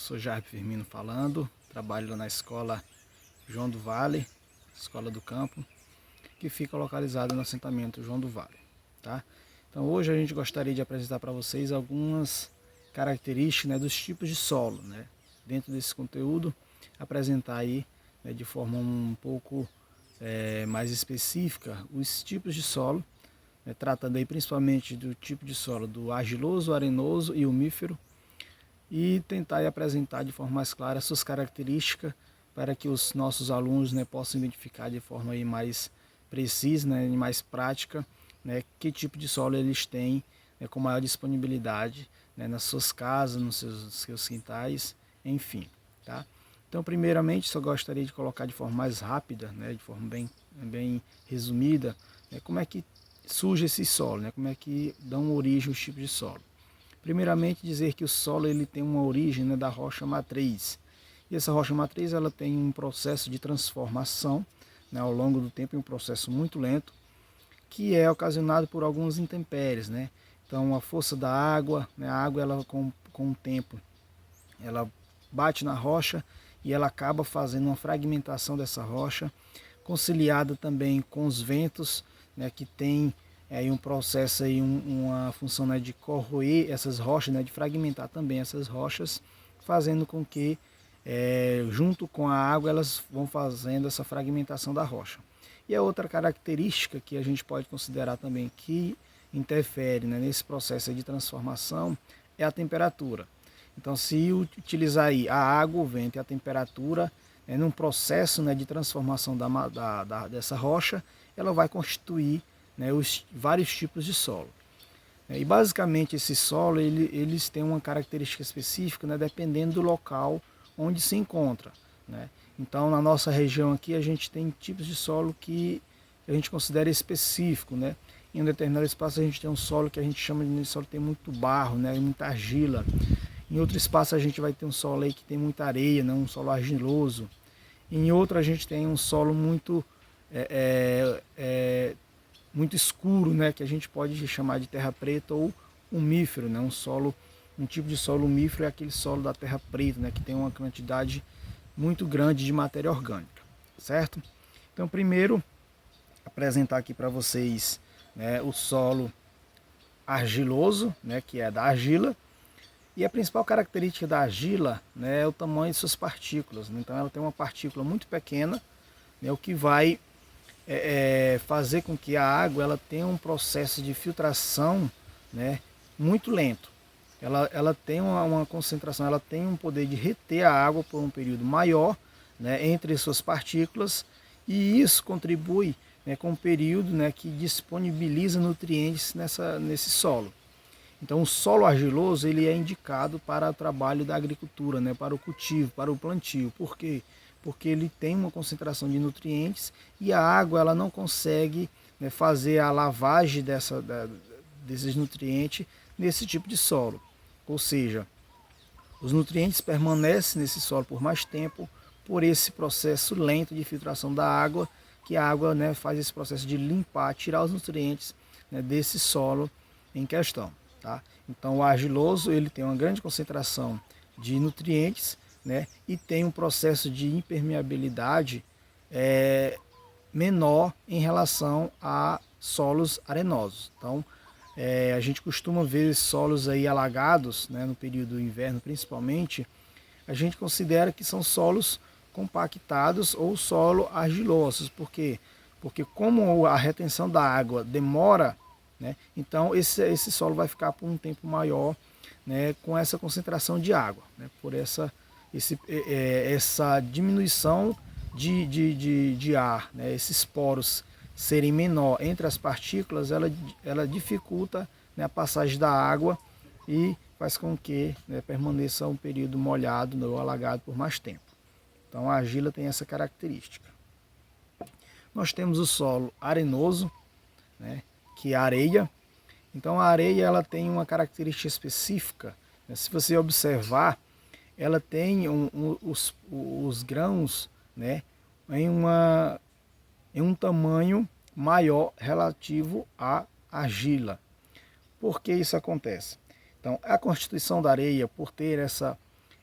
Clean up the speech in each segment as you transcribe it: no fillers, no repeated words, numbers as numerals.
Sou Jardim Firmino falando, trabalho lá na escola João do Vale, escola do campo, que fica localizada no assentamento João do Vale, tá? Então hoje a gente gostaria de apresentar para vocês algumas características, né, dos tipos de solo, né? Dentro desse conteúdo, apresentar aí, né, de forma um pouco mais específica os tipos de solo, né, tratando aí principalmente do tipo de solo do argiloso, arenoso e umífero, e tentar apresentar de forma mais clara as suas características para que os nossos alunos, né, possam identificar de forma aí mais precisa, né, e mais prática, né, que tipo de solo eles têm, né, com maior disponibilidade, né, nas suas casas, nos seus quintais, enfim. Tá? Então, primeiramente, só gostaria de colocar de forma mais rápida, né, de forma bem resumida, né, como é que surge esse solo, né, como é que dão origem os tipos de solo. Primeiramente, dizer que o solo ele tem uma origem, né, da rocha matriz. E essa rocha matriz ela tem um processo de transformação, né, ao longo do tempo, um processo muito lento, que é ocasionado por algumas intempéries, né? Então, a força da água, né, a água ela com o tempo, ela bate na rocha e ela acaba fazendo uma fragmentação dessa rocha, conciliada também com os ventos, né, que tem aí um processo, aí, uma função, né, de corroer essas rochas, né, de fragmentar também essas rochas, fazendo com que, junto com a água, elas vão fazendo essa fragmentação da rocha. E a outra característica que a gente pode considerar também que interfere, né, nesse processo de transformação é a temperatura. Então, se utilizar aí a água, o vento e a temperatura, num processo, né, de transformação dessa rocha, ela vai constituir, né, os vários tipos de solo. E basicamente esse solo eles têm uma característica específica, né, dependendo do local onde se encontra, né? Então na nossa região aqui a gente tem tipos de solo que a gente considera específico, né? Em um determinado espaço a gente tem um solo que a gente chama de solo que tem muito barro, né, muita argila. Em outro espaço a gente vai ter um solo aí que tem muita areia, né, um solo argiloso. Em outro a gente tem um solo muito muito escuro, né, que a gente pode chamar de terra preta ou umífero, né, um tipo de solo umífero é aquele solo da terra preta, né, que tem uma quantidade muito grande de matéria orgânica, certo? Então, primeiro, apresentar aqui para vocês, né, o solo argiloso, né, que é da argila. E a principal característica da argila, né, é o tamanho de suas partículas. Então ela tem uma partícula muito pequena, né, o que vai fazer com que a água ela tenha um processo de filtração, né, muito lento. Ela tem uma concentração, ela tem um poder de reter a água por um período maior, né, entre suas partículas, e isso contribui, né, com um período, né, que disponibiliza nutrientes nesse solo. Então o solo argiloso ele é indicado para o trabalho da agricultura, né, para o cultivo, para o plantio. Por quê? Porque ele tem uma concentração de nutrientes e a água ela não consegue, né, fazer a lavagem desses nutrientes nesse tipo de solo. Ou seja, os nutrientes permanecem nesse solo por mais tempo por esse processo lento de filtração da água, que a água, né, faz esse processo de limpar, tirar os nutrientes, né, desse solo em questão. Tá? Então o argiloso ele tem uma grande concentração de nutrientes, né, e tem um processo de impermeabilidade menor em relação a solos arenosos. Então a gente costuma ver solos aí alagados, né, no período do inverno principalmente, a gente considera que são solos compactados ou solo argilosos. Por quê? Porque como a retenção da água demora, né, então esse solo vai ficar por um tempo maior, né, com essa concentração de água, né, por essa diminuição de ar, né, esses poros serem menor entre as partículas, ela dificulta, né, a passagem da água e faz com que, né, permaneça um período molhado ou alagado por mais tempo. Então a argila tem essa característica. Nós temos o solo arenoso, né, que é a areia. Então a areia ela tem uma característica específica, né? Se você observar, ela tem os grãos, né, em um tamanho maior relativo à argila. Por que isso acontece? Então a constituição da areia, por ter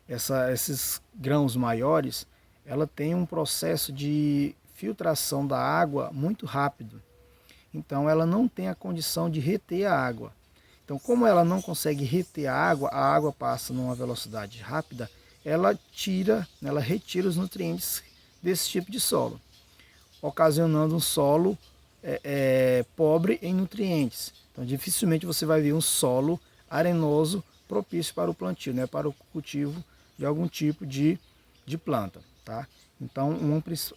esses grãos maiores, ela tem um processo de filtração da água muito rápido. Então ela não tem a condição de reter a água. Então, como ela não consegue reter a água passa numa velocidade rápida, ela retira os nutrientes desse tipo de solo, ocasionando um solo pobre em nutrientes. Então, dificilmente você vai ver um solo arenoso propício para o plantio, né, para o cultivo de algum tipo de planta. Tá? Então,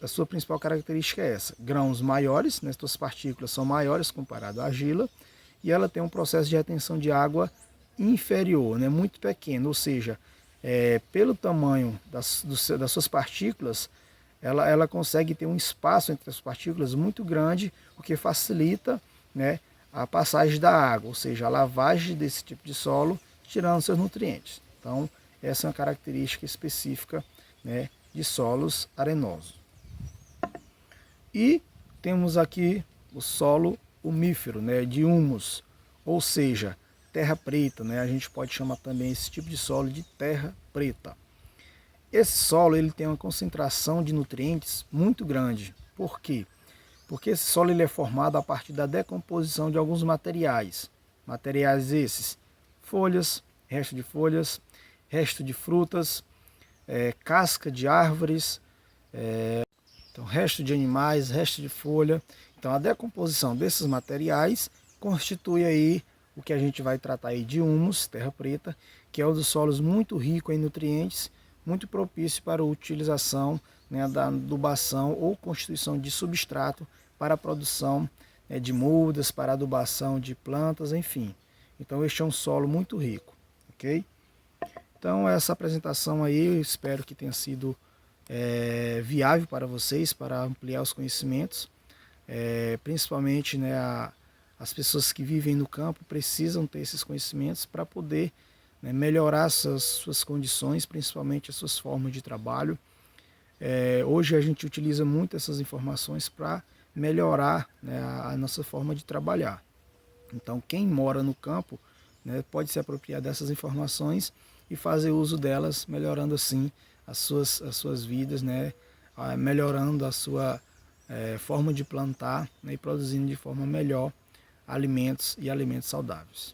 a sua principal característica é essa: grãos maiores, né, suas partículas são maiores comparado à argila, e ela tem um processo de retenção de água inferior, né, muito pequeno, ou seja, pelo tamanho das suas partículas, ela consegue ter um espaço entre as partículas muito grande, o que facilita, né, a passagem da água, ou seja, a lavagem desse tipo de solo, tirando seus nutrientes. Então, essa é uma característica específica, né, de solos arenosos. E temos aqui o solo humífero, né, de humus, ou seja, terra preta, né, a gente pode chamar também esse tipo de solo de terra preta. Esse solo ele tem uma concentração de nutrientes muito grande. Por quê? Porque esse solo ele é formado a partir da decomposição de alguns materiais. Materiais esses: folhas, resto de frutas, casca de árvores, então, resto de animais, resto de folha. Então a decomposição desses materiais constitui aí o que a gente vai tratar aí de humus, terra preta, que é um dos solos muito rico em nutrientes, muito propício para a utilização, né, da adubação ou constituição de substrato para a produção, né, de mudas, para a adubação de plantas, enfim. Então este é um solo muito rico, ok? Então essa apresentação aí eu espero que tenha sido viável para vocês, para ampliar os conhecimentos, principalmente, né, as pessoas que vivem no campo precisam ter esses conhecimentos para poder, né, melhorar suas condições, principalmente as suas formas de trabalho. Hoje a gente utiliza muito essas informações para melhorar, né, a nossa forma de trabalhar. Então quem mora no campo, né, pode se apropriar dessas informações e fazer uso delas, melhorando assim as suas vidas, né, melhorando a sua forma de plantar, né, e produzindo de forma melhor alimentos saudáveis.